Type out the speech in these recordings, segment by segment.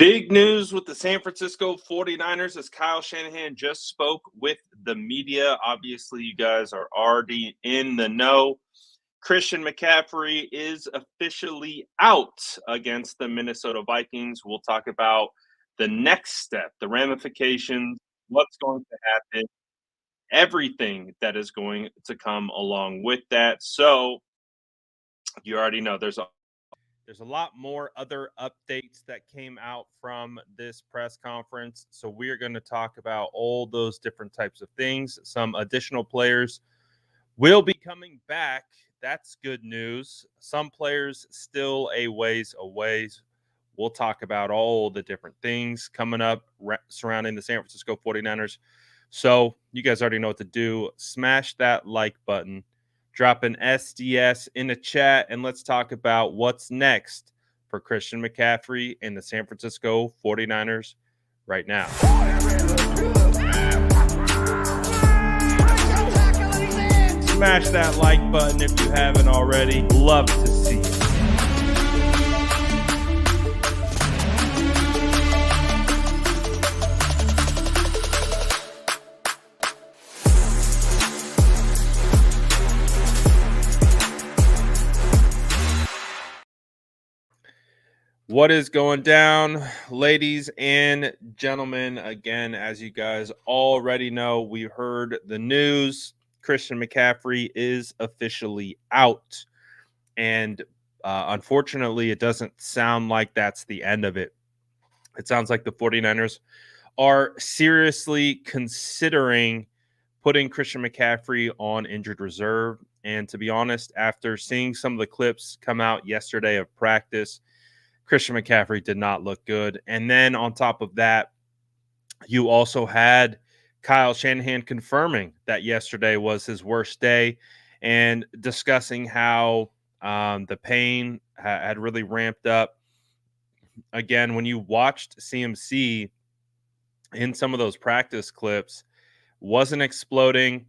Big news with the San Francisco 49ers as Kyle Shanahan just spoke with the media. Obviously, you guys are already in the know. Christian McCaffrey is officially out against the Minnesota Vikings. We'll talk about the next step, the ramifications, what's going to happen, everything that is going to come along with that. So, you already know there's a lot more other updates that came out from this press conference. So we're going to talk about all those different types of things. Some additional players will be coming back. That's good news. Some players still a ways away. We'll talk about all the different things coming up surrounding the San Francisco 49ers. So you guys already know what to do. Smash that like button. Drop an SDS in the chat, and let's talk about what's next for Christian McCaffrey and the San Francisco 49ers right now. Smash that like button if you haven't already. Love to see it. What is going down, ladies and gentlemen? Again, as you guys already know, we heard the news. Christian McCaffrey is officially out. And unfortunately, it doesn't sound like that's the end of it. It sounds like the 49ers are seriously considering putting Christian McCaffrey on injured reserve. And to be honest, after seeing some of the clips come out yesterday of practice, Christian McCaffrey did not look good. And then on top of that, you also had Kyle Shanahan confirming that yesterday was his worst day and discussing how the pain had really ramped up. Again, when you watched CMC in some of those practice clips, wasn't exploding.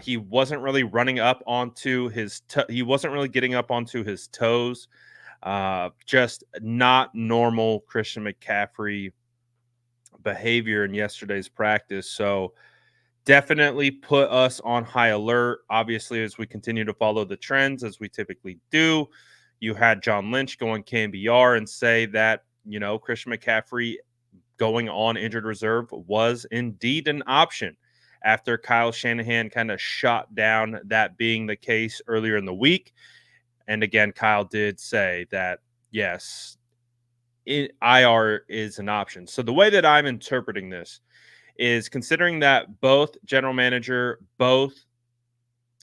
He wasn't really running up onto his he wasn't really getting up onto his toes. Just not normal Christian McCaffrey behavior in yesterday's practice. So definitely put us on high alert. Obviously, as we continue to follow the trends, as we typically do, you had John Lynch go on KNBR and say that, Christian McCaffrey going on injured reserve was indeed an option after Kyle Shanahan kind of shot down that being the case earlier in the week. And again, Kyle did say that, yes, IR is an option. So the way that I'm interpreting this is considering that both general manager, both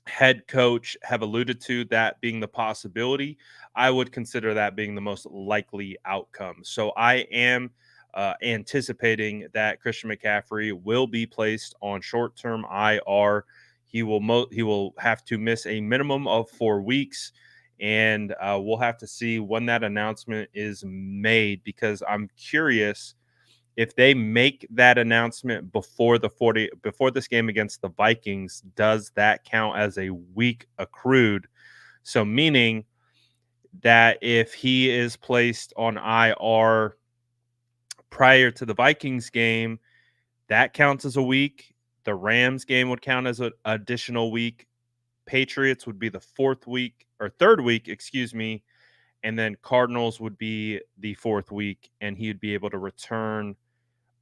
head coach have alluded to that being the possibility, I would consider that being the most likely outcome. So I am anticipating that Christian McCaffrey will be placed on short-term IR. He will have to miss a minimum of 4 weeks. And we'll have to see when that announcement is made, because I'm curious if they make that announcement before this game against the Vikings, does that count as a week accrued? So meaning that if he is placed on IR prior to the Vikings game, that counts as a week. The Rams game would count as an additional week. Patriots would be the third week, and then Cardinals would be the 4th week, and he would be able to return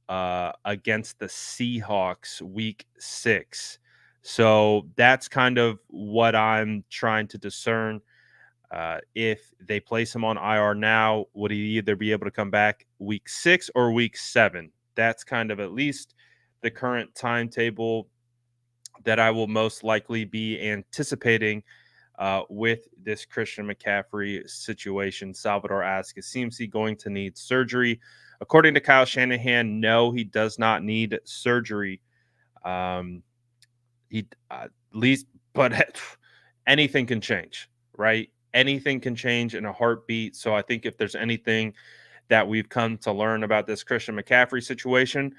against the Seahawks week 6. So that's kind of what I'm trying to discern. If they place him on IR now, would he either be able to come back week 6 or week 7? That's kind of at least the current timetable that I will most likely be anticipating with this Christian McCaffrey situation. Salvador asks, is CMC going to need surgery? According to Kyle Shanahan, no, he does not need surgery. But anything can change, right? Anything can change in a heartbeat. So I think if there's anything that we've come to learn about this Christian McCaffrey situation,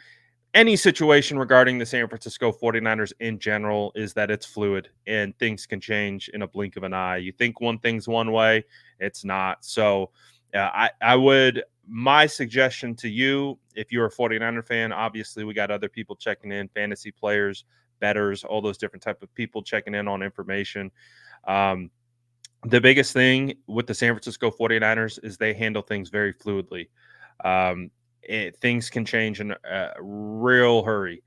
any situation regarding the San Francisco 49ers in general, is that it's fluid and things can change in a blink of an eye. You think one thing's one way, it's not. So I would my suggestion to you, if you're a 49er fan, obviously we got other people checking in, fantasy players, bettors, all those different type of people checking in on information. Um, the biggest thing with the San Francisco 49ers is they handle things very fluidly. Things can change in a real hurry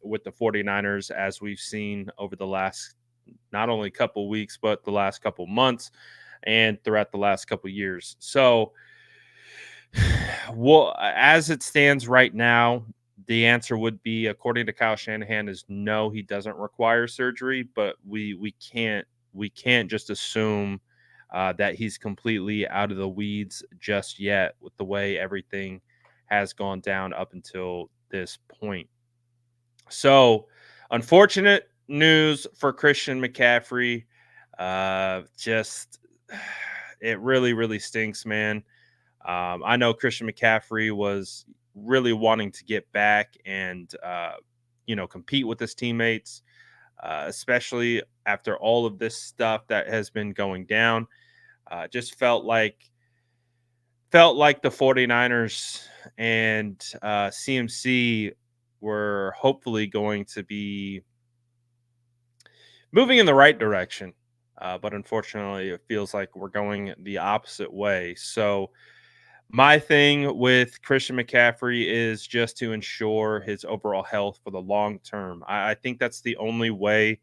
with the 49ers, as we've seen over the last not only couple weeks, but the last couple months and throughout the last couple years. So, well, as it stands right now, the answer would be, according to Kyle Shanahan, is no, he doesn't require surgery. But we can't just assume that he's completely out of the weeds just yet with the way everything has gone down up until this point. So, unfortunate news for Christian McCaffrey. Just it really, really stinks, man. I know Christian McCaffrey was really wanting to get back and compete with his teammates, especially after all of this stuff that has been going down. Just felt like the 49ers and CMC were hopefully going to be moving in the right direction. But unfortunately, it feels like we're going the opposite way. So, my thing with Christian McCaffrey is just to ensure his overall health for the long term. I think that's the only way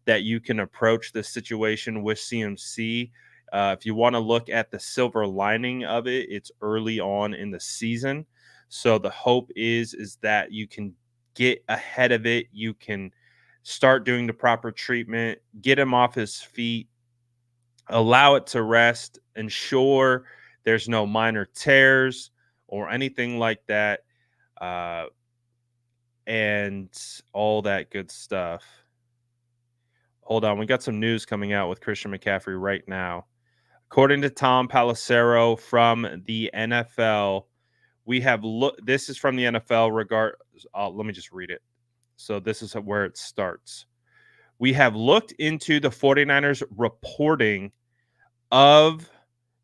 that you can approach this situation with CMC. If you want to look at the silver lining of it, it's early on in the season. So the hope is that you can get ahead of it. You can start doing the proper treatment, get him off his feet, allow it to rest, ensure there's no minor tears or anything like that, uh, and all that good stuff. Hold on, we got some news coming out with Christian McCaffrey right now. According to Tom Palacero from the NFL, we have looked. This is from the NFL. Let me just read it. So this is where it starts. We have looked into the 49ers reporting of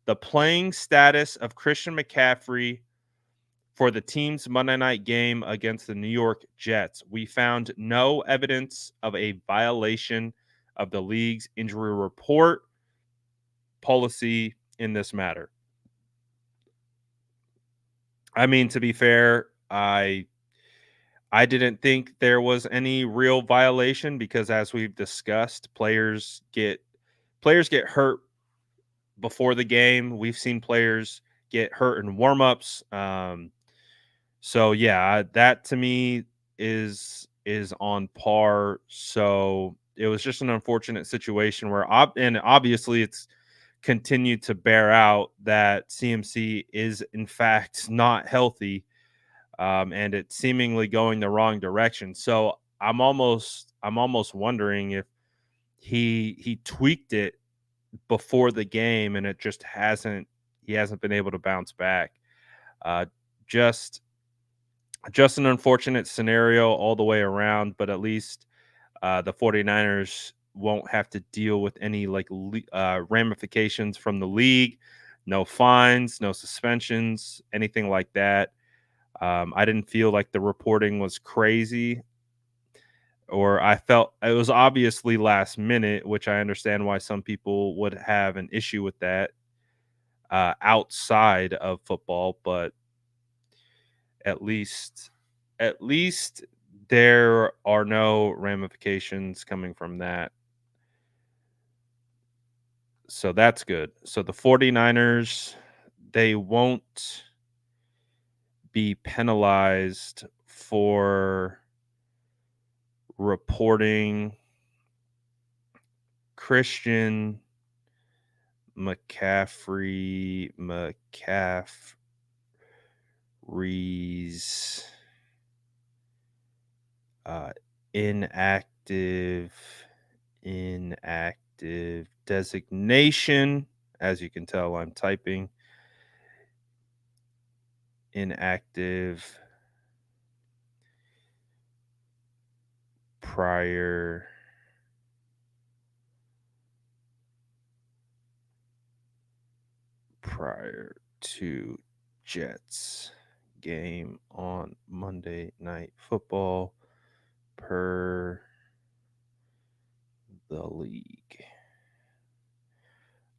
the playing status of Christian McCaffrey for the team's Monday night game against the New York Jets. We found no evidence of a violation of the league's injury report policy in this matter. I mean, to be fair, I didn't think there was any real violation because, as we've discussed, players get hurt before the game. We've seen players get hurt in warmups. So yeah, that to me is on par. So it was just an unfortunate situation where and obviously it's continued to bear out that CMC is in fact not healthy, and it's seemingly going the wrong direction. So I'm almost wondering if he tweaked it before the game and it just hasn't been able to bounce back. Uh, just just an unfortunate scenario all the way around, but at least the 49ers won't have to deal with any ramifications from the league. No fines, no suspensions, anything like that. I didn't feel like the reporting was crazy, or I felt it was obviously last minute, which I understand why some people would have an issue with that outside of football, but at least at least there are no ramifications coming from that. So that's good. So the 49ers, they won't be penalized for reporting Christian McCaffrey's inactive designation. As you can tell, I'm typing inactive prior to Jets game on Monday Night Football per the league.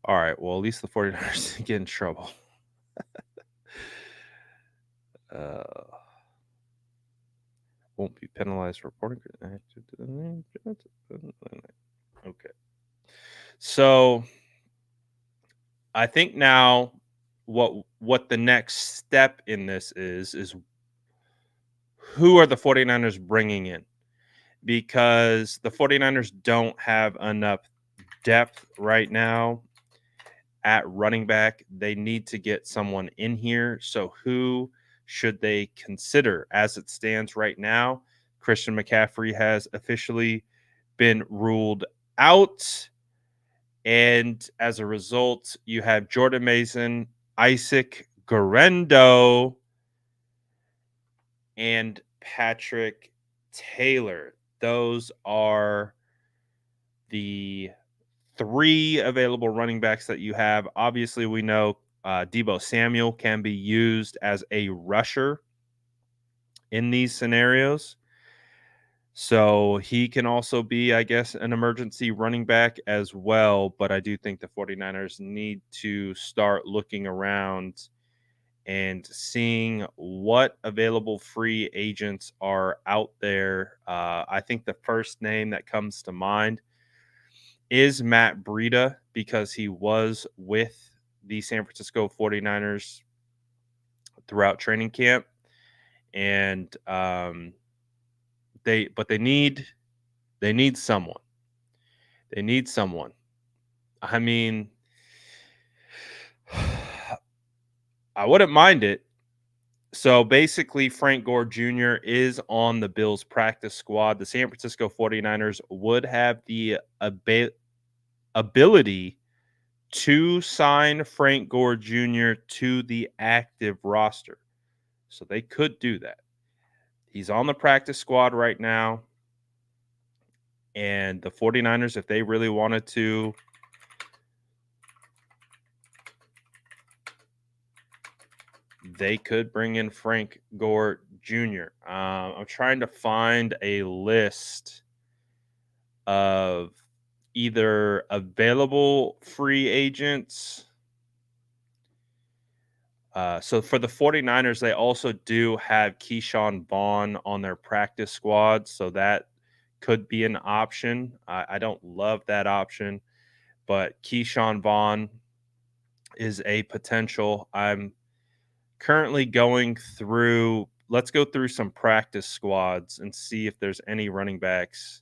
All right, well, at least the 49ers didn't get in trouble. Won't be penalized for reporting. Okay. So I think now what the next step in this is who are the 49ers bringing in? Because the 49ers don't have enough depth right now at running back. They need to get someone in here. So who should they consider as it stands right now? Christian McCaffrey has officially been ruled out. And as a result, you have Jordan Mason, Isaac Guerendo, and Patrick Taylor. Those are the 3 available running backs that you have. Obviously, we know Deebo Samuel can be used as a rusher in these scenarios. So he can also be, I guess, an emergency running back as well. But I do think the 49ers need to start looking around and seeing what available free agents are out there. I think the first name that comes to mind is Matt Breida because he was with the San Francisco 49ers throughout training camp. And they need someone. They need someone. I mean, I wouldn't mind it. So basically, Frank Gore Jr. is on the Bills practice squad. The San Francisco 49ers would have the ability to sign Frank Gore Jr. to the active roster. So they could do that. He's on the practice squad right now. And the 49ers, if they really wanted to, they could bring in Frank Gore Jr. I'm trying to find a list of either available free agents. So for the 49ers, they also do have Keyshawn Vaughn on their practice squad. So that could be an option. I don't love that option, but Keyshawn Vaughn is a potential. I'm currently going through, let's go through some practice squads and see if there's any running backs.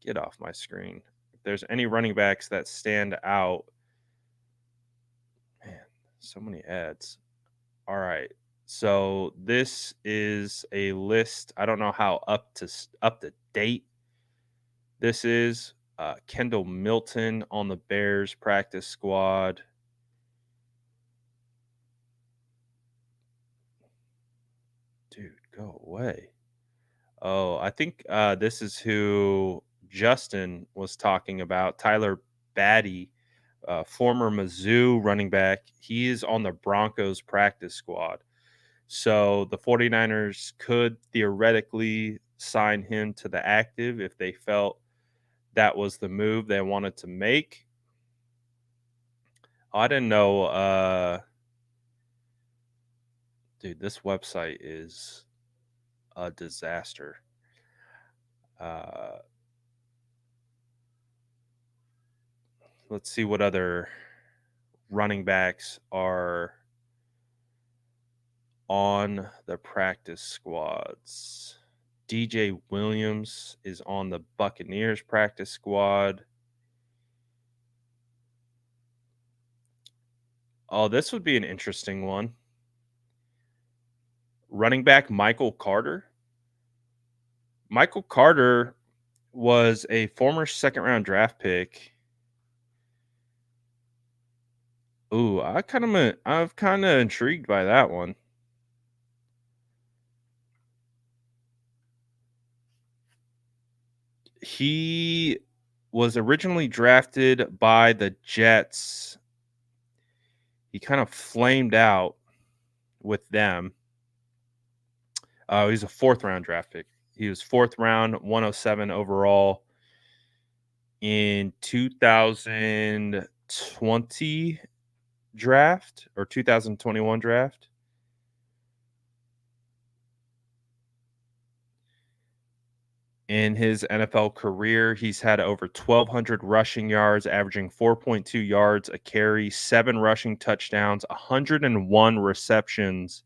Get off my screen. If there's any running backs that stand out. Man, so many ads. All right. So this is a list. I don't know how up to date this is. Kendall Milton on the Bears practice squad. Dude, go away. Oh, I think this is who Justin was talking about. Tyler Batty, former Mizzou running back. He is on the Broncos practice squad. So the 49ers could theoretically sign him to the active if they felt that was the move they wanted to make. I didn't know. Dude, this website is a disaster. Let's see what other running backs are on the practice squads. DJ Williams is on the Buccaneers practice squad. Oh, this would be an interesting one. Running back Michael Carter. Michael Carter was a former second-round draft pick. Ooh, I'm kind of intrigued by that one. He was originally drafted by the Jets. He kind of flamed out with them. He's a 4th-round draft pick. He was 4th round, 107 overall in 2020 draft or 2021 draft. In his NFL career, he's had over 1,200 rushing yards, averaging 4.2 yards a carry, 7 rushing touchdowns, 101 receptions,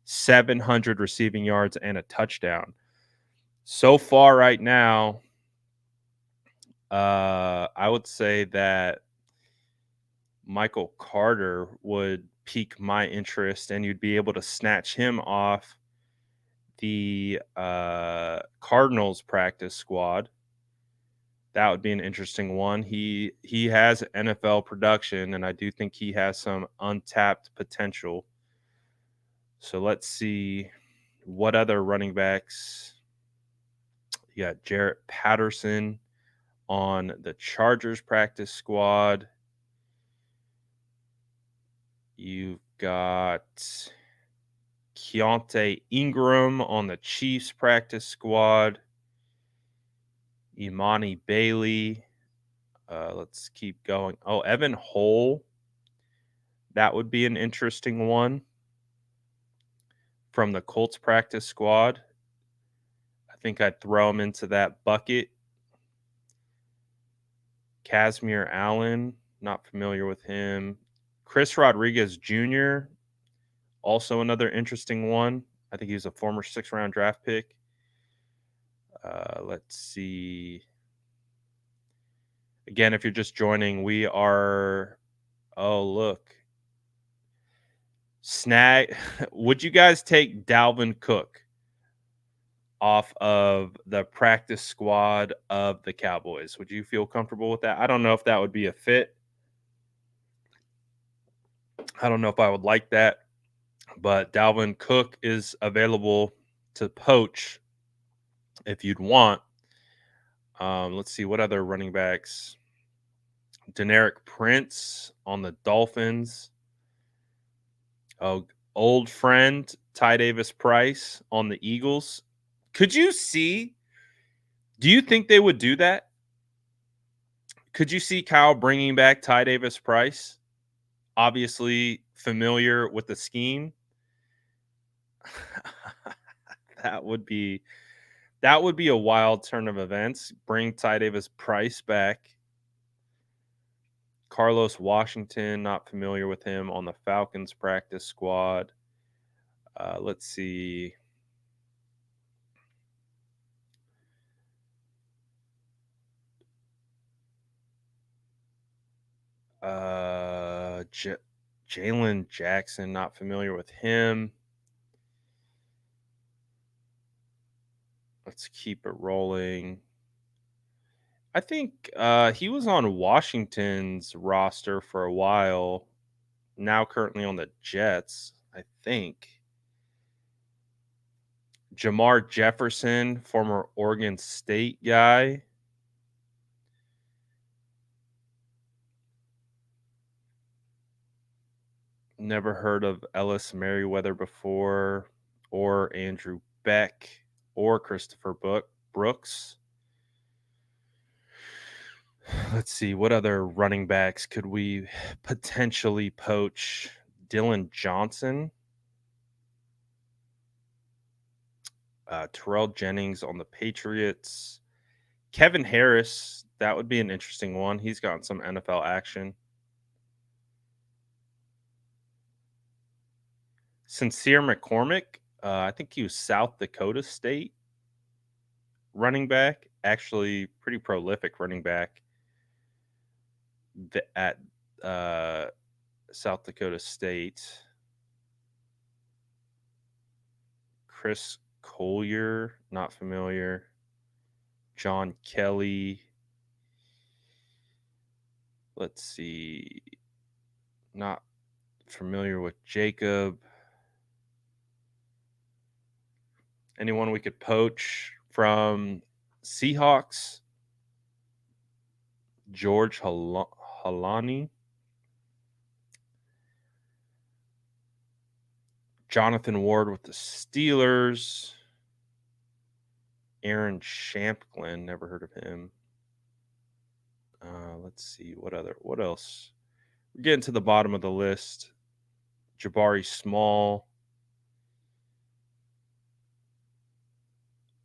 700 receiving yards, and a touchdown. So far right now, I would say that Michael Carter would pique my interest, and you'd be able to snatch him off the Cardinals practice squad. That would be an interesting one. He has NFL production, and I do think he has some untapped potential. So let's see what other running backs. You got Jarrett Patterson on the Chargers practice squad. You've got Keontae Ingram on the Chiefs practice squad. Imani Bailey. Let's keep going. Oh, Evan Hole. That would be an interesting one from the Colts practice squad. I think I'd throw him into that bucket. Casimir Allen. Not familiar with him. Chris Rodriguez Jr. Also another interesting one. I think he was a former 6th-round draft pick. Let's see. Again, if you're just joining, we are. Oh, look. Snag. Would you guys take Dalvin Cook off of the practice squad of the Cowboys? Would you feel comfortable with that? I don't know if that would be a fit. I don't know if I would like that. But Dalvin Cook is available to poach if you'd want. Let's see what other running backs. Deneric Prince on the Dolphins. Oh, old friend Ty Davis Price on the Eagles. Could you see? Do you think they would do that? Could you see Kyle bringing back Ty Davis Price? Obviously familiar with the scheme. That would be a wild turn of events. Bring Ty Davis Price back. Carlos Washington, not familiar with him, on the Falcons practice squad. Let's see. Jalen Jackson, not familiar with him. Let's keep it rolling. I think he was on Washington's roster for a while. Now currently on the Jets, I think. Jamar Jefferson, former Oregon State guy. Never heard of Ellis Merriweather before, or Andrew Beck, or Christopher Brooks. Let's see, what other running backs could we potentially poach? Dylan Johnson. Terrell Jennings on the Patriots. Kevin Harris, that would be an interesting one. He's gotten some NFL action. Sincere McCormick, I think he was South Dakota State running back. Actually, pretty prolific running back at South Dakota State. Chris Collier, not familiar. John Kelly. Let's see. Not familiar with Jacob. Anyone we could poach from Seahawks? George Halani. Jonathan Ward with the Steelers. Aaron Shamplin, never heard of him. Let's see what else. We're getting to the bottom of the list. Jabari Small,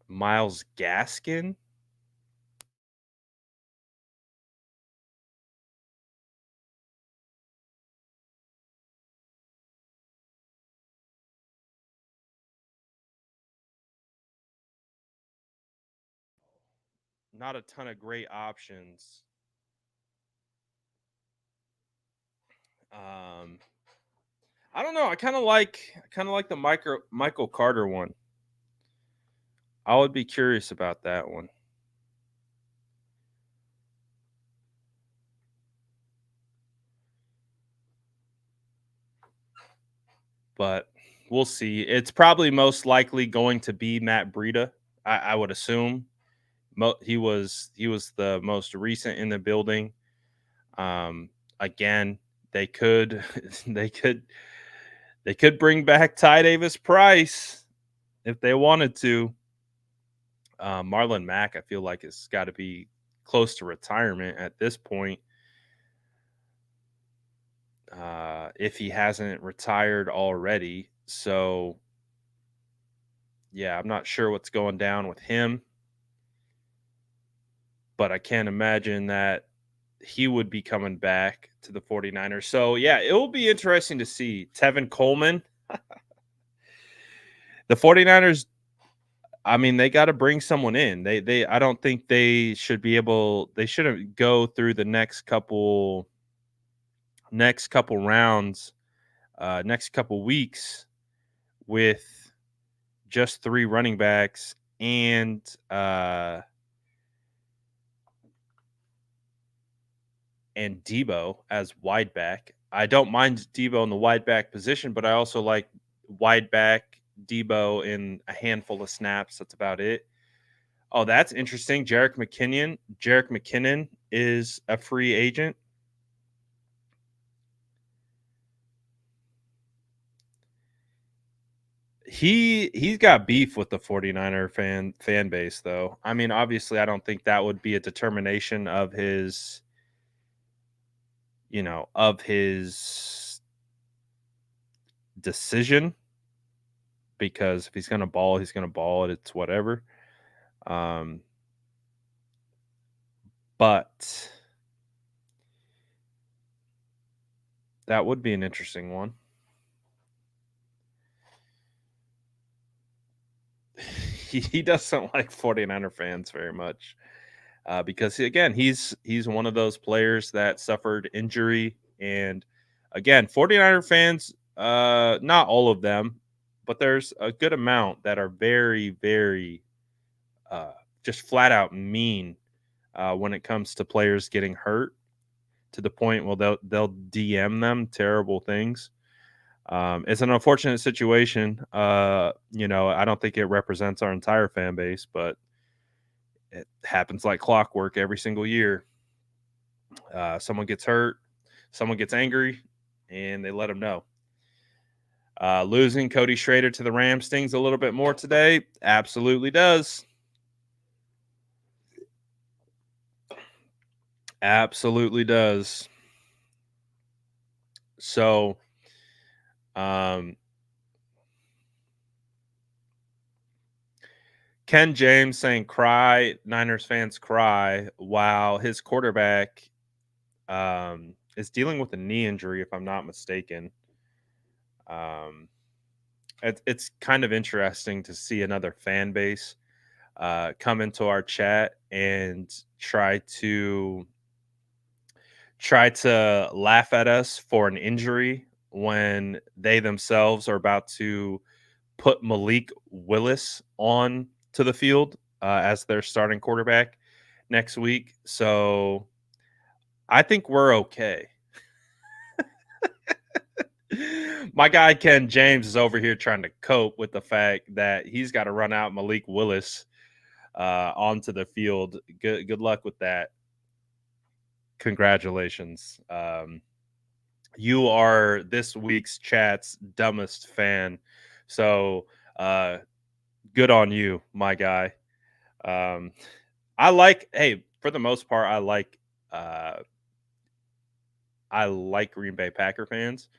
Miles Gaskin. Not a ton of great options. I don't know. I kind of like the Michael Carter one. I would be curious about that one. But we'll see. It's probably most likely going to be Matt Breida. I would assume. He was the most recent in the building. Again, they could they could they could bring back Ty Davis Price if they wanted to. Marlon Mack, I feel like has got to be close to retirement at this point. If he hasn't retired already. So, yeah, I'm not sure what's going down with him, but I can't imagine that he would be coming back to the 49ers. So, yeah, it will be interesting to see Tevin Coleman. The 49ers, I mean, they got to bring someone in. I don't think they shouldn't go through the next couple rounds, next couple weeks with just 3 running backs and Debo as wide back. I don't mind Debo in the wide back position, but I also like wide back Debo in a handful of snaps. That's about it. Oh, that's interesting. Jerick McKinnon is a free agent. He's got beef with the 49er fan base though. I mean, obviously I don't think that would be a determination of his of his decision, because if he's going to ball, he's going to ball it. It's whatever. But that would be an interesting one. He doesn't like 49er fans very much because again, he's one of those players that suffered injury. And again, 49er fans, not all of them, but there's a good amount that are very, very just flat out mean when it comes to players getting hurt, to the point where they'll DM them terrible things. It's an unfortunate situation. I don't think it represents our entire fan base, but it happens like clockwork every single year. Someone gets hurt, someone gets angry, and they let them know. Losing Cody Schrader to the Rams stings a little bit more today. Absolutely does. Absolutely does. So, Ken James saying cry, Niners fans cry, while his quarterback is dealing with a knee injury, if I'm not mistaken. It's kind of interesting to see another fan base come into our chat and try to laugh at us for an injury when they themselves are about to put Malik Willis on to the field as their starting quarterback next week. So I think we're okay. My guy Ken James is over here trying to cope with the fact that he's got to run out Malik Willis onto the field. Good luck with that. Congratulations. You are this week's chat's dumbest fan. So good on you, my guy. Um, hey, for the most part, uh, I like Green Bay Packer fans.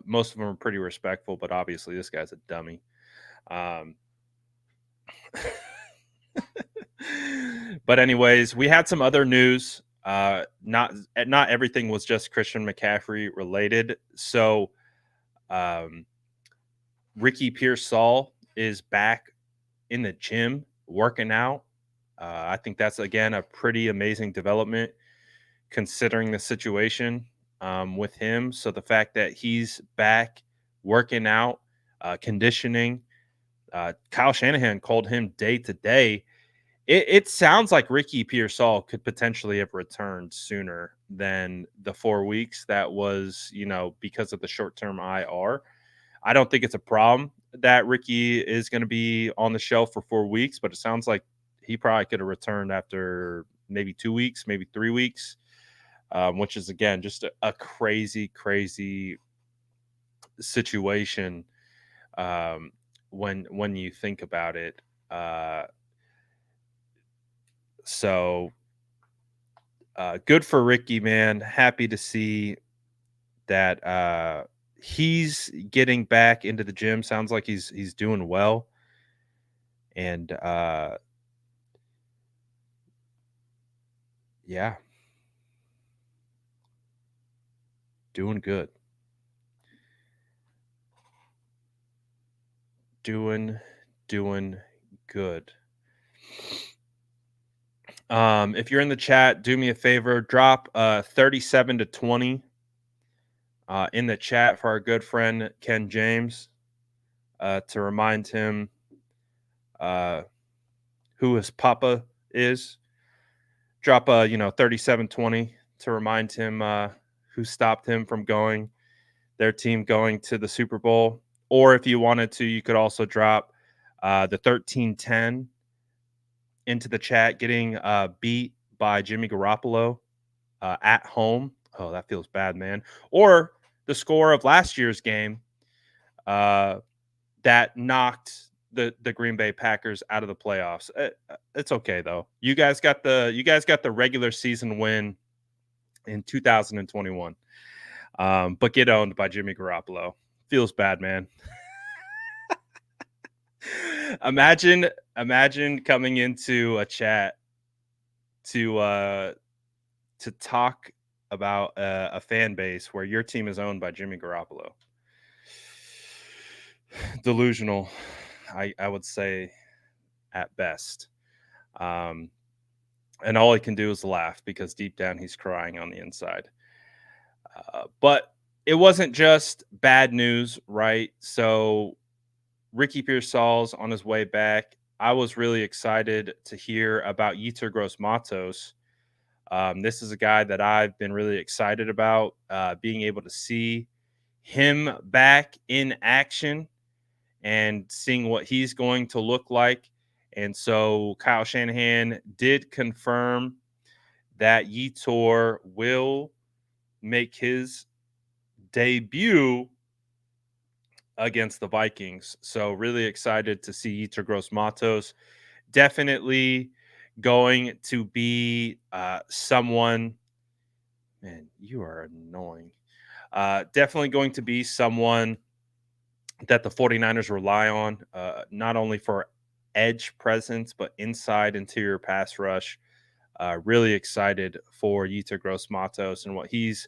Most of them are pretty respectful, but obviously this guy's a dummy. Um, but anyways, we had some other news. Not everything was just Christian McCaffrey related. So um, Ricky Pearsall is back in the gym working out. I think that's again a pretty amazing development considering the situation with him. So the fact that he's back working out, conditioning, Kyle Shanahan called him day to day. It sounds like Ricky Pearsall could potentially have returned sooner than the 4 weeks. That was, because of the short term IR. I don't think it's a problem that Ricky is going to be on the shelf for 4 weeks, but it sounds like he probably could have returned after maybe 2 weeks, maybe 3 weeks, which is again just a crazy, crazy situation when you think about it. So good for Ricky, man. Happy to see that he's getting back into the gym. Sounds like he's doing well, and yeah, doing good, doing good. If you're in the chat, do me a favor, drop 37 to 20 in the chat for our good friend Ken James to remind him uh, who his papa is. Drop 37-20 to remind him who stopped him from their team going to the Super Bowl. Or if you wanted to, you could also drop the 13-10 into the chat, getting beat by Jimmy Garoppolo at home. Oh, that feels bad, man. Or the score of last year's game that knocked the Green Bay Packers out of the playoffs. It's okay though. You guys got the regular season win in 2021, but get owned by Jimmy Garoppolo. Feels bad, man. imagine coming into a chat to talk about a fan base where your team is owned by Jimmy Garoppolo. Delusional, I would say at best. And all he can do is laugh because deep down he's crying on the inside. But it wasn't just bad news, right? So Ricky Pearsall's on his way back. I was really excited to hear about Yetur Gross-Matos. This is a guy that I've been really excited about being able to see him back in action and seeing what he's going to look like. And so Kyle Shanahan did confirm that Yetur will make his debut against the Vikings. So really excited to see Yetur Gross-Matos. Definitely going to be someone. Man, you are annoying. Definitely going to be someone that the 49ers rely on, not only for edge presence, but inside interior pass rush. Really excited for Yetur Gross-Matos and what he's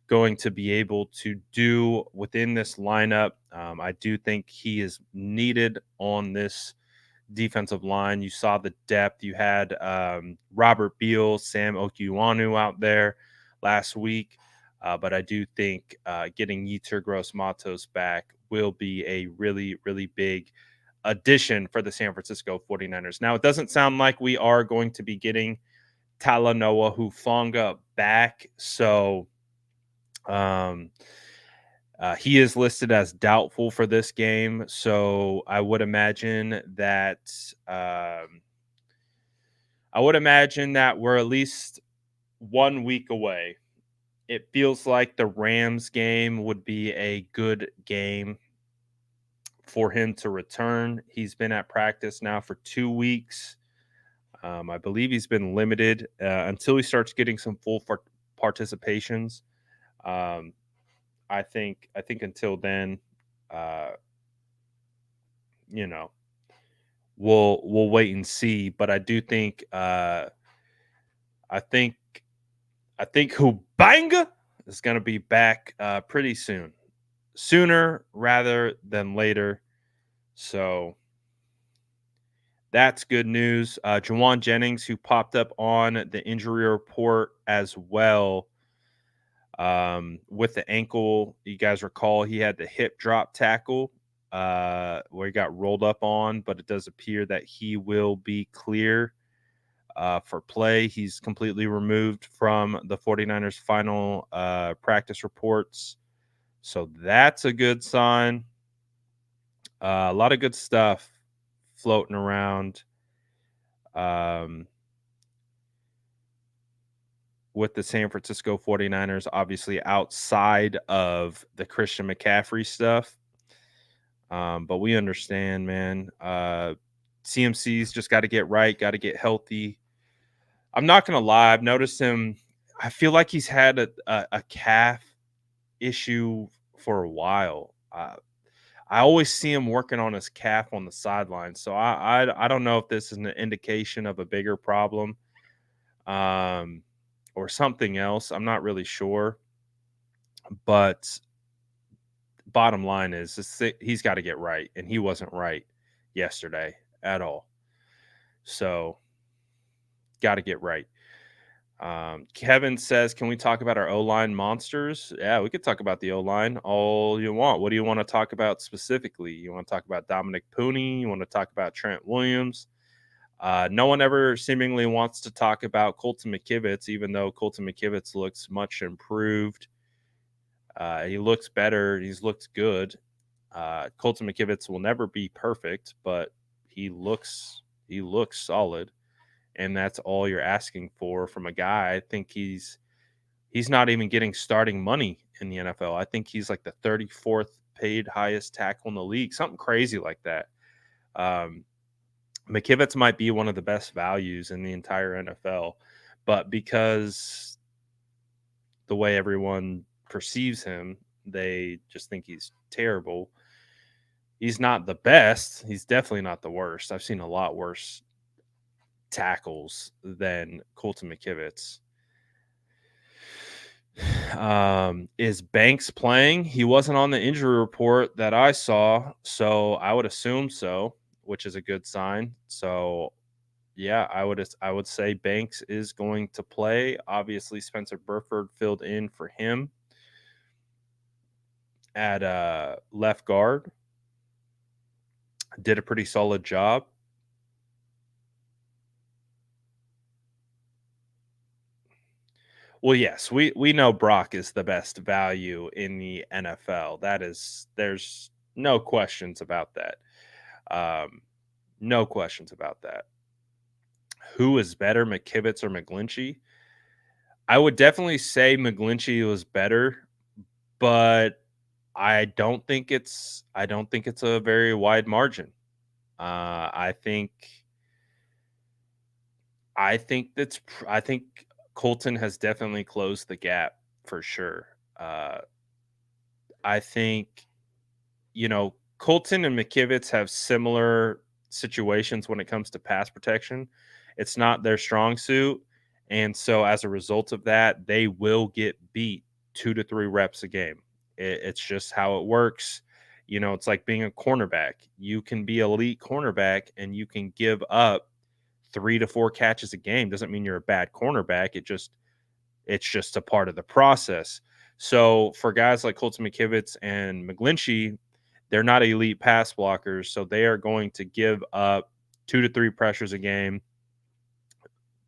going to be able to do within this lineup. I do think he is needed on this defensive line. You saw the depth. You had Robert Beal, Sam Okiwanu out there last week. But I do think getting Yetur Gross-Matos back will be a really, really big addition for the San Francisco 49ers. Now, it doesn't sound like we are going to be getting Talanoa Hufanga back. So he is listed as doubtful for this game. So I would imagine that we're at least 1 week away. It feels like the Rams game would be a good game for him to return. He's been at practice now for 2 weeks. I believe he's been limited until he starts getting some full participations. Um, I think until then, uh, you know, we'll wait and see. But I do think I think I think Hubanga is going to be back pretty soon, sooner rather than later. So that's good news. Jauan Jennings, who popped up on the injury report as well, with the ankle. You guys recall he had the hip drop tackle where he got rolled up on, but it does appear that he will be clear for play. He's completely removed from the 49ers final practice reports. So that's a good sign. A lot of good stuff floating around with the San Francisco 49ers, obviously outside of the Christian McCaffrey stuff. But we understand, man. CMC's just got to get right, got to get healthy. I'm not going to lie. I've noticed him. I feel like he's had a calf issue for a while. I always see him working on his calf on the sideline. So I don't know if this is an indication of a bigger problem or something else. I'm not really sure. But bottom line is he's got to get right. And he wasn't right yesterday at all. So got to get right. Kevin says, can we talk about our O-line monsters? Yeah, we could talk about the O-line all you want. What do you want to talk about specifically? You want to talk about Dominic Pooney? You want to talk about Trent Williams? No one ever seemingly wants to talk about Colton McKivitz, even though Colton McKivitz looks much improved. He looks better. He's looked good. Colton McKivitz will never be perfect, but he looks solid. And that's all you're asking for from a guy. I think he's not even getting starting money in the NFL. I think he's like the 34th paid highest tackle in the league, something crazy like that. McKivitz might be one of the best values in the entire NFL, but because the way everyone perceives him, they just think he's terrible. He's not the best. He's definitely not the worst. I've seen a lot worse tackles than Colton McKivitz. Is Banks playing? He wasn't on the injury report that I saw, so I would assume so, which is a good sign. So yeah, I would say Banks is going to play. Obviously, Spencer Burford filled in for him at left guard. Did a pretty solid job. Well, yes, we know Brock is the best value in the NFL. There's no questions about that. No questions about that. Who is better, McKivitz or McGlinchey? I would definitely say McGlinchey was better, but I don't think it's a very wide margin. I think Colton has definitely closed the gap for sure. I think, Colton and McKivitz have similar situations when it comes to pass protection. It's not their strong suit. And so as a result of that, they will get beat 2 to 3 reps a game. It's just how it works. It's like being a cornerback. You can be elite cornerback and you can give up 3 to 4 catches a game. Doesn't mean you're a bad cornerback. It's just a part of the process. So for guys like Colton McKivitz and McGlinchey, they're not elite pass blockers, so they are going to give up 2 to 3 pressures a game,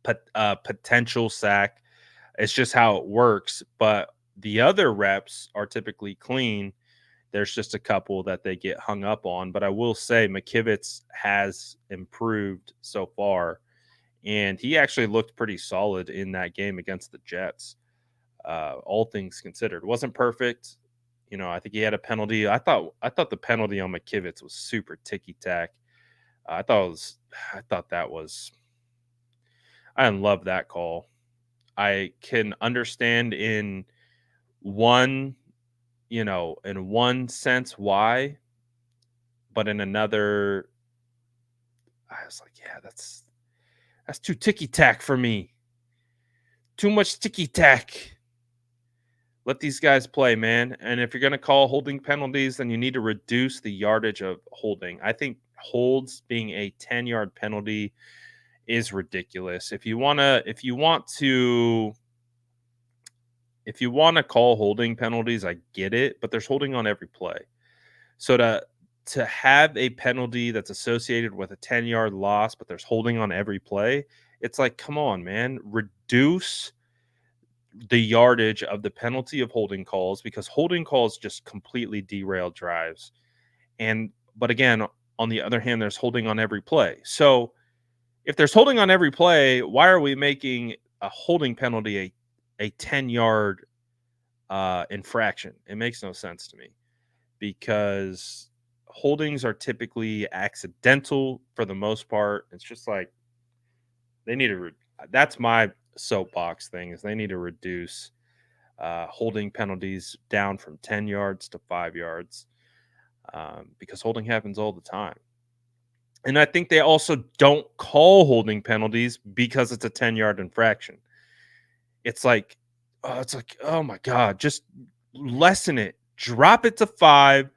potential sack. It's just how it works. But the other reps are typically clean. There's just a couple that they get hung up on. But I will say McKivitz has improved so far, and he actually looked pretty solid in that game against the Jets. All things considered, wasn't perfect. I think he had a penalty. I thought the penalty on McKivitz was super ticky tack. I thought that was. I didn't love that call. I can understand in one, in one sense why, but in another, I was like, yeah, that's too ticky tack for me. Too much ticky tack. Let these guys play, man. And if you're going to call holding penalties, then you need to reduce the yardage of holding. I think holds being a 10-yard penalty is ridiculous. If you want to call holding penalties, I get it, but there's holding on every play. So to have a penalty that's associated with a 10-yard loss, but there's holding on every play, it's like, come on, man, reduce the yardage of the penalty of holding calls, because holding calls just completely derail drives. But again, on the other hand, there's holding on every play. So if there's holding on every play, why are we making a holding penalty a 10-yard infraction? It makes no sense to me, because holdings are typically accidental for the most part. It's just like they need to. That's my soapbox thing, is they need to reduce holding penalties down from 10 yards to 5 yards, because holding happens all the time. And I think they also don't call holding penalties because it's a 10-yard infraction. It's like, oh my God, just lessen it. Drop it to 5.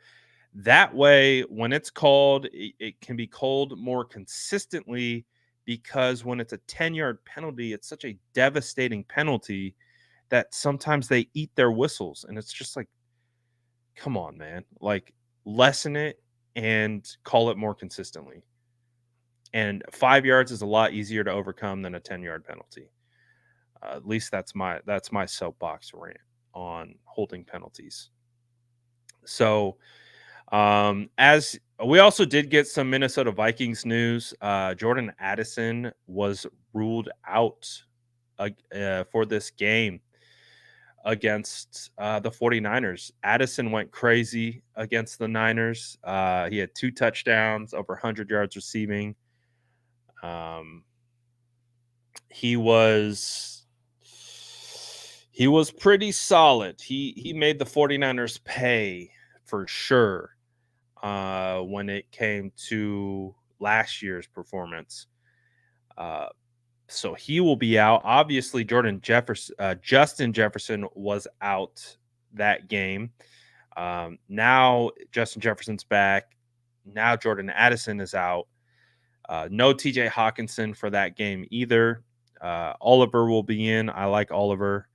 That way, when it's called, it can be called more consistently, because when it's a 10-yard penalty, it's such a devastating penalty that sometimes they eat their whistles. And it's just like, come on, man. Like, lessen it and call it more consistently. And 5 yards is a lot easier to overcome than a 10-yard penalty. At least that's my soapbox rant on holding penalties. So, as we also did get some Minnesota Vikings news, Jordan Addison was ruled out for this game against the 49ers. Addison went crazy against the Niners. He had 2 touchdowns, over 100 yards receiving. He was pretty solid. He made the 49ers pay for sure when it came to last year's performance. So he will be out. Obviously, Justin Jefferson was out that game. Now Justin Jefferson's back. Now Jordan Addison is out. No TJ Hawkinson for that game either. Oliver will be in. I like Oliver.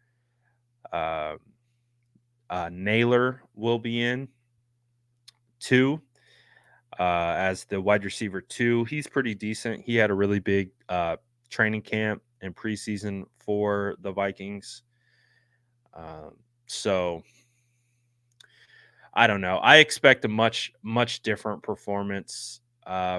Naylor will be in too, as the wide receiver 2. He's pretty decent. He had a really big training camp and preseason for the Vikings. So I don't know. I expect a much different performance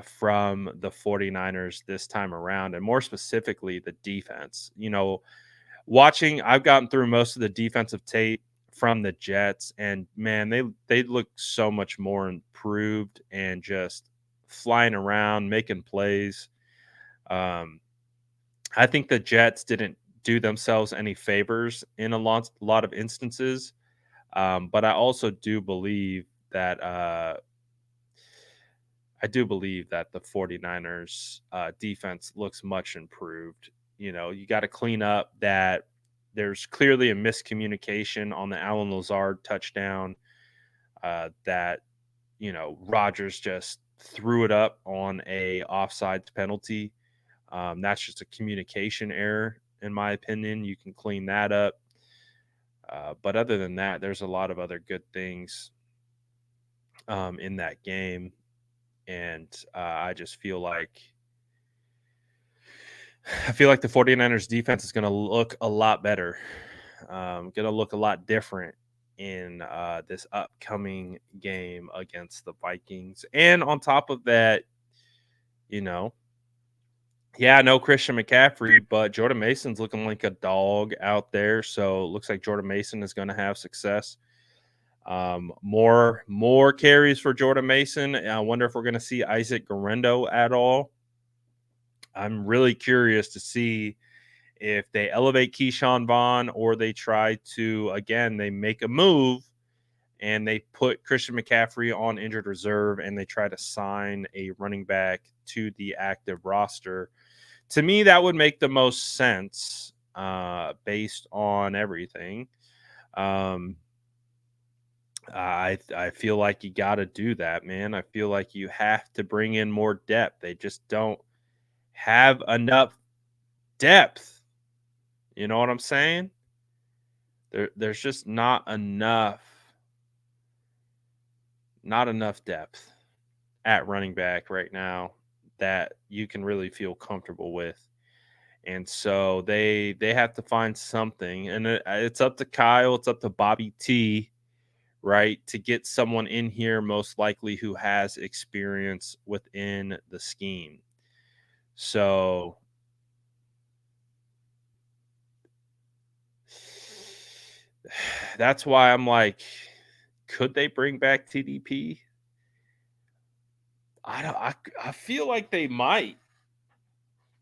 from the 49ers this time around, and more specifically the defense. I've gotten through most of the defensive tape from the Jets, and man, they look so much more improved and just flying around, making plays. I think the Jets didn't do themselves any favors in a lot of instances, but I also do believe that the 49ers defense looks much improved. You got to clean up that. There's clearly a miscommunication on the Allen Lazard touchdown that, Rodgers just threw it up on a offsides penalty. That's just a communication error, in my opinion. You can clean that up. But other than that, there's a lot of other good things in that game. And I just feel like the 49ers defense is going to look a lot better, going to look a lot different in this upcoming game against the Vikings. And on top of that, no Christian McCaffrey, but Jordan Mason's looking like a dog out there. So it looks like Jordan Mason is going to have success. More carries for Jordan Mason. I wonder if we're going to see Isaac Guerrero at all. I'm really curious to see if they elevate Keyshawn Vaughn or they try to, again, they make a move and they put Christian McCaffrey on injured reserve and they try to sign a running back to the active roster. To me, that would make the most sense based on everything. I feel like you got to do that, man. I feel like you have to bring in more depth. They just don't have enough depth. You know what I'm saying? There's just not enough depth at running back right now that you can really feel comfortable with. And so they have to find something, and it's up to Kyle, it's up to Bobby T, right, to get someone in here most likely who has experience within the scheme. So that's why I'm like, could they bring back TDP? I feel like they might.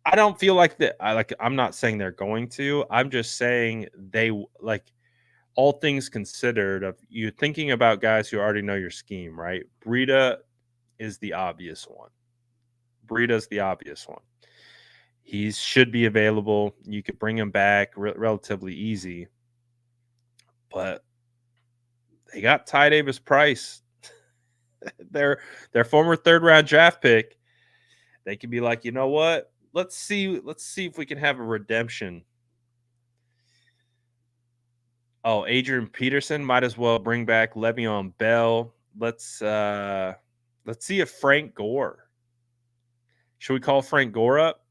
I don't feel like that. I'm not saying they're going to. I'm just saying like, all things considered, of you thinking about guys who already know your scheme, right? Breida is the obvious one. Breida's the obvious one. He should be available. You could bring him back relatively easy. But they got Ty Davis Price, their former third round draft pick. They could be like, you know what? Let's see if we can have a redemption. Oh, Adrian Peterson, might as well bring back Le'Veon Bell. Let's see if Frank Gore. Should we call Frank Gore up?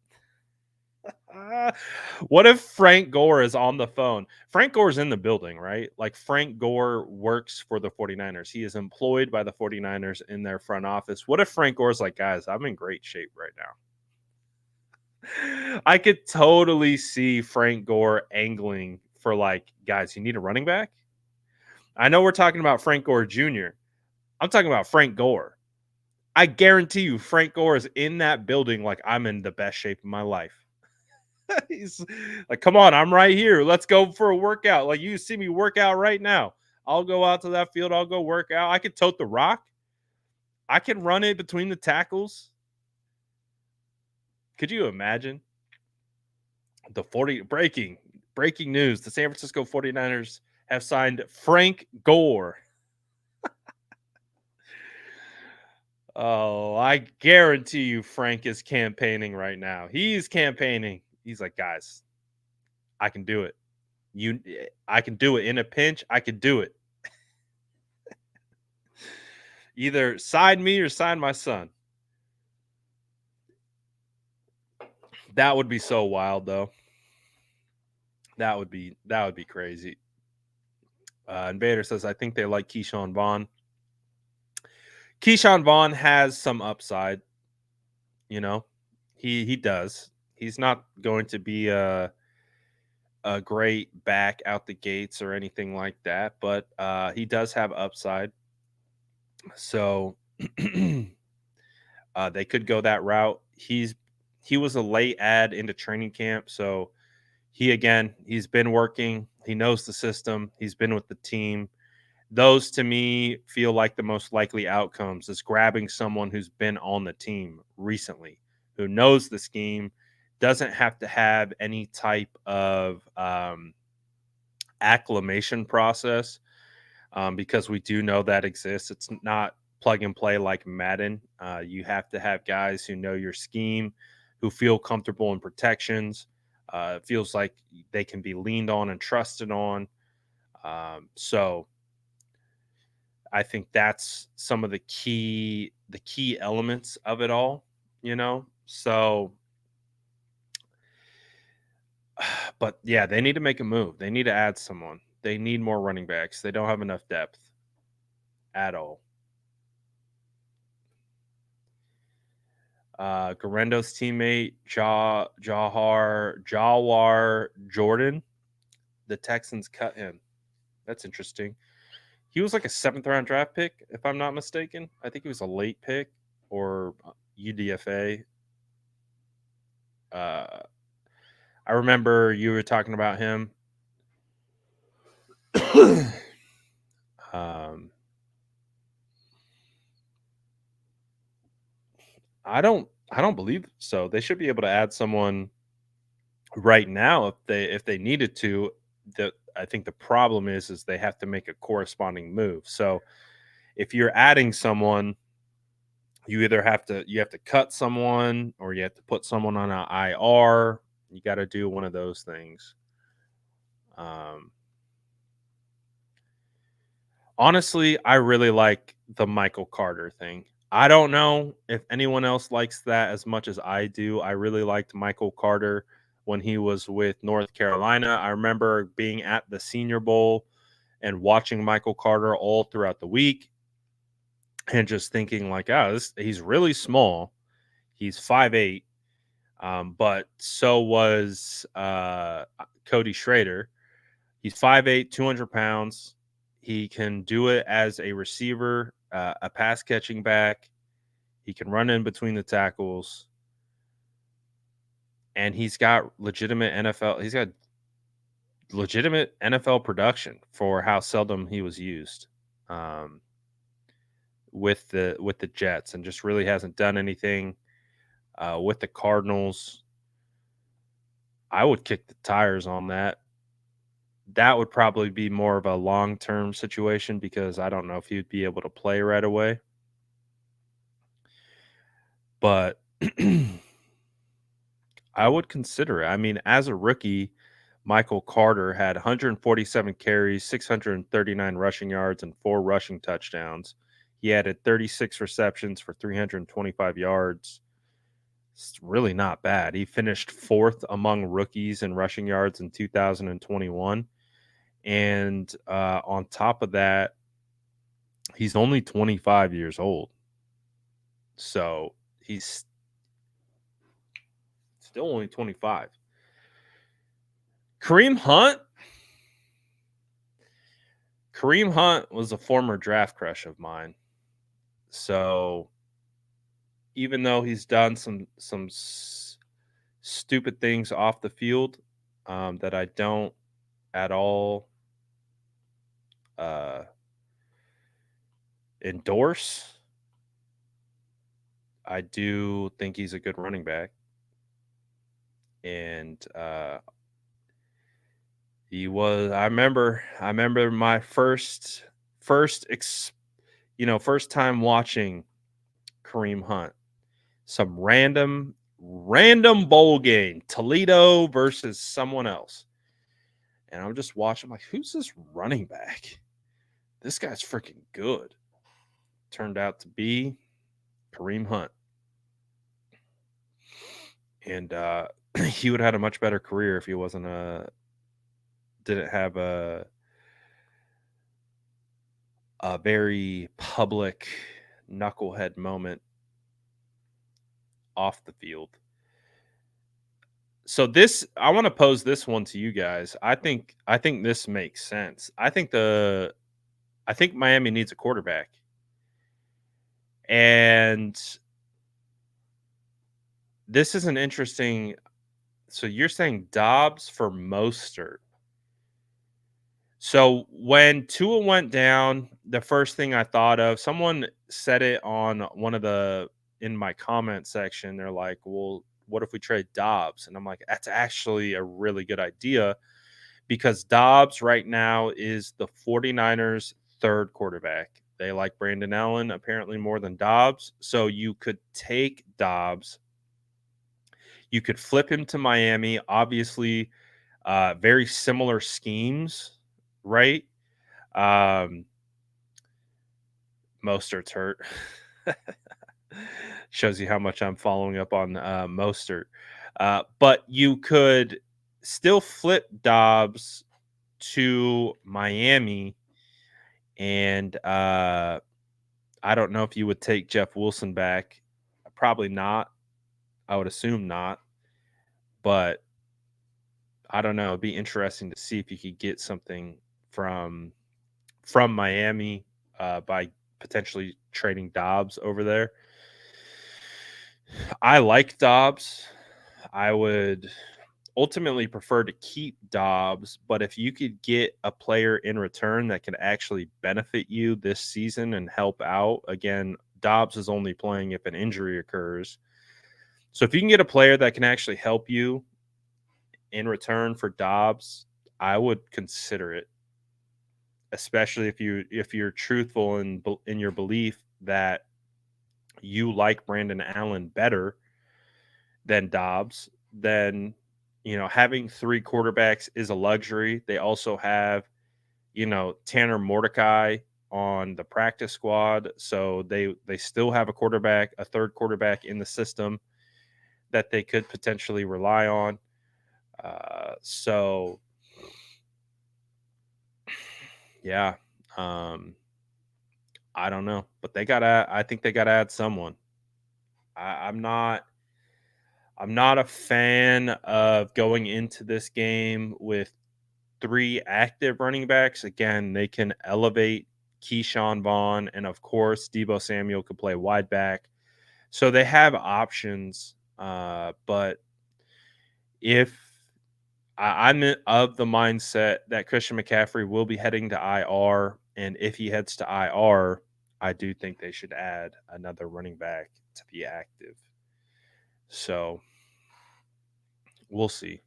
What if Frank Gore is on the phone? Frank Gore's in the building, right? Like, Frank Gore works for the 49ers. He is employed by the 49ers in their front office. What if Frank Gore's like, guys, I'm in great shape right now? I could totally see Frank Gore angling for, like, guys, you need a running back? I know we're talking about Frank Gore Jr. I'm talking about Frank Gore. I guarantee you Frank Gore is in that building like, I'm in the best shape of my life. He's like, come on, I'm right here. Let's go for a workout. Like, you see me work out right now. I'll go out to that field. I'll go work out. I can tote the rock. I can run it between the tackles. Could you imagine? The 40 breaking news. The San Francisco 49ers have signed Frank Gore. Oh, I guarantee you Frank is campaigning right now. He's campaigning. He's like, guys, I can do it. I can do it in a pinch. I can do it. Either sign me or sign my son. That would be so wild, though. That would be crazy. Invader says, I think they like Keyshawn Vaughn. Keyshawn Vaughn has some upside. You know, he does. He's not going to be a great back out the gates or anything like that, but he does have upside. So they could go that route. He was a late add into training camp, so he's been working. He knows the system. He's been with the team. Those, to me, feel like the most likely outcomes is grabbing someone who's been on the team recently, who knows the scheme, doesn't have to have any type of acclimation process, because we do know that exists. It's not plug and play like Madden. You have to have guys who know your scheme, who feel comfortable in protections. It feels like they can be leaned on and trusted on. So I think that's some of the key elements of it all, you know? So, but yeah, they need to make a move. They need to add someone. They need more running backs. They don't have enough depth at all. Garendo's teammate, Jawar Jordan, the Texans cut him. That's interesting. He was like a 7th-round draft pick, if I'm not mistaken. I think he was a late pick or UDFA. I remember you were talking about him. I don't believe so. They should be able to add someone right now if they needed to. I think the problem is they have to make a corresponding move. So if you're adding someone, you either have to cut someone or you have to put someone on an IR. You got to do one of those things. Honestly, I really like the Michael Carter thing. I don't know if anyone else likes that as much as I do. I really liked Michael Carter when he was with North Carolina. I remember being at the Senior Bowl and watching Michael Carter all throughout the week and just thinking like, he's really small. He's 5'8", but so was Cody Schrader. He's 5'8", 200 pounds. He can do it as a receiver, a pass catching back. He can run in between the tackles. And he's got legitimate NFL production for how seldom he was used with the Jets, and just really hasn't done anything with the Cardinals. I would kick the tires on that. That would probably be more of a long-term situation because I don't know if he'd be able to play right away. But I would consider it. I mean, as a rookie, Michael Carter had 147 carries, 639 rushing yards, and 4 rushing touchdowns. He added 36 receptions for 325 yards. It's really not bad. He finished 4th among rookies in rushing yards in 2021. And on top of that, he's only 25 years old. So he's still only 25. Kareem Hunt was a former draft crush of mine. So even though he's done some stupid things off the field that I don't at all endorse, I do think he's a good running back. And he was. I remember my first time watching Kareem Hunt. Some random bowl game, Toledo versus someone else, and I'm just watching. I'm like, who's this running back? This guy's freaking good. Turned out to be Kareem Hunt, and he would have had a much better career if he didn't have a very public knucklehead moment off the field. So I want to pose this one to you guys. I think this makes sense. I think Miami needs a quarterback. And this is an interesting. So you're saying Dobbs for Mostert. So when Tua went down, the first thing I thought of, someone said it on in my comment section. They're like, well, what if we trade Dobbs? And I'm like, that's actually a really good idea because Dobbs right now is the 49ers' third quarterback. They like Brandon Allen apparently more than Dobbs. So you could take Dobbs. You could flip him to Miami. Obviously, very similar schemes. Right? Mostert's hurt. Shows you how much I'm following up on Mostert. But you could still flip Dobbs to Miami, and I don't know if you would take Jeff Wilson back. Probably not. I would assume not. But I don't know. It'd be interesting to see if you could get something from from Miami by potentially trading Dobbs over there. I like Dobbs. I would ultimately prefer to keep Dobbs, but if you could get a player in return that can actually benefit you this season and help out, again, Dobbs is only playing if an injury occurs. So if you can get a player that can actually help you in return for Dobbs, I would consider it, especially if you're truthful in your belief that you like Brandon Allen better than Dobbs, then having three quarterbacks is a luxury. They also have, Tanner Mordecai on the practice squad, so they still have a third quarterback in the system that they could potentially rely on. So yeah, I don't know, but I think they gotta add someone. I'm not. I'm not a fan of going into this game with three active running backs. Again, they can elevate Keyshawn Vaughn, and of course, Debo Samuel could play wide back. So they have options. But if I'm of the mindset that Christian McCaffrey will be heading to IR, and if he heads to IR, I do think they should add another running back to be active. So we'll see.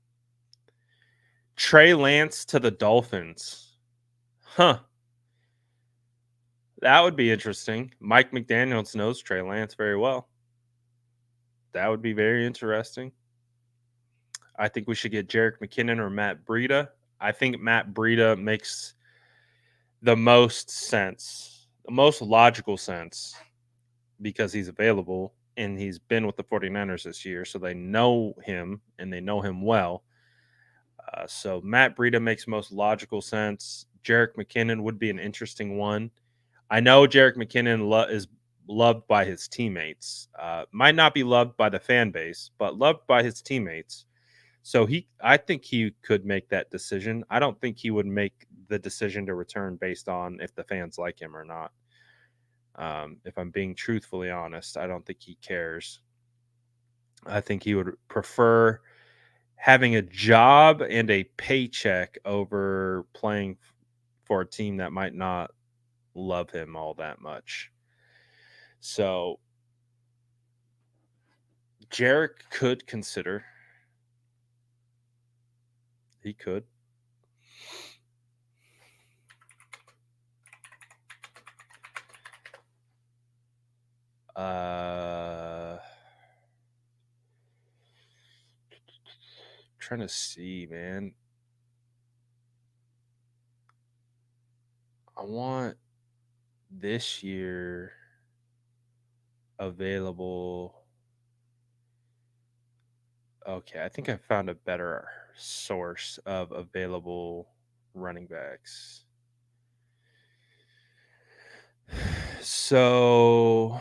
Trey Lance to the Dolphins. Huh. That would be interesting. Mike McDaniels knows Trey Lance very well. That would be very interesting. I think we should get Jerick McKinnon or Matt Breida. I think Matt Breida makes the most sense, the most logical sense, because he's available and he's been with the 49ers this year, so they know him and they know him well. So Matt Breida makes most logical sense. Jerick McKinnon would be an interesting one. I know Jerick McKinnon is loved by his teammates. Might not be loved by the fan base, but loved by his teammates. So I think he could make that decision. I don't think he would make the decision to return based on if the fans like him or not. If I'm being truthfully honest, I don't think he cares. I think he would prefer having a job and a paycheck over playing for a team that might not love him all that much. So Jerick could consider. He could. Trying to see, man. I want this year available. Okay, I think I found a better source of available running backs. So,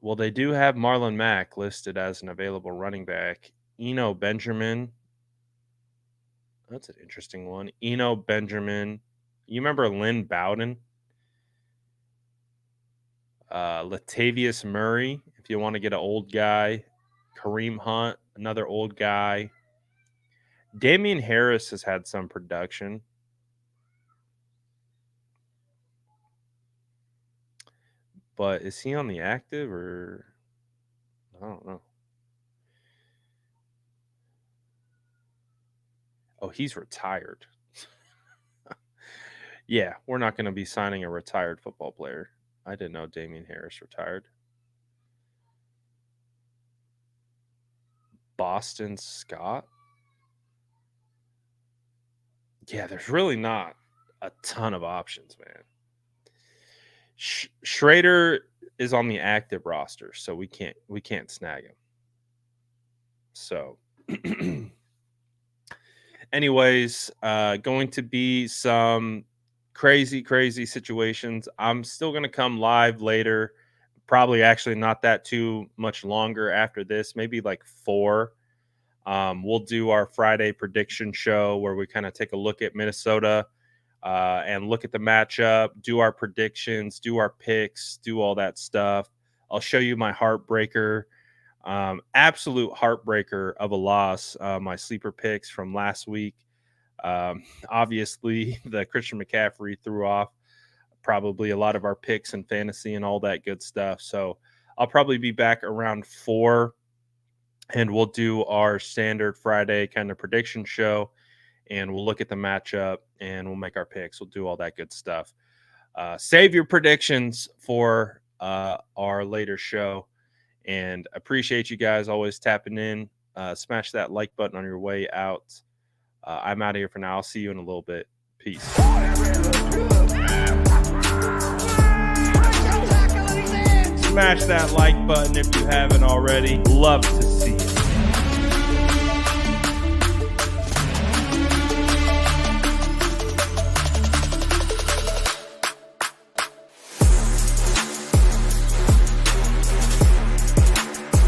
well, they do have Marlon Mack listed as an available running back. Eno Benjamin. That's an interesting one. Eno Benjamin. You remember Lynn Bowden? Latavius Murray, if you want to get an old guy. Kareem Hunt, another old guy. Damian Harris has had some production. But is he on the active or I don't know. Oh, he's retired. Yeah, we're not going to be signing a retired football player. I didn't know Damian Harris retired. Boston Scott. Yeah, there's really not a ton of options, man. Schrader is on the active roster, so we can't snag him. So anyways, going to be some crazy situations. I'm still going to come live later, probably actually not that too much longer after this, maybe like 4. We'll do our Friday prediction show where we kind of take a look at Minnesota and look at the matchup, do our predictions, do our picks, do all that stuff. I'll show you my heartbreaker, absolute heartbreaker of a loss, my sleeper picks from last week. Obviously, the Christian McCaffrey threw off probably a lot of our picks and fantasy and all that good stuff. So I'll probably be back around 4, and we'll do our standard Friday kind of prediction show, and we'll look at the matchup and we'll make our picks. We'll do all that good stuff. Save your predictions for our later show, and appreciate you guys always tapping in. Smash that like button on your way out. I'm out of here for now. I'll see you in a little bit. Peace. Smash that like button if you haven't already. Love to see you.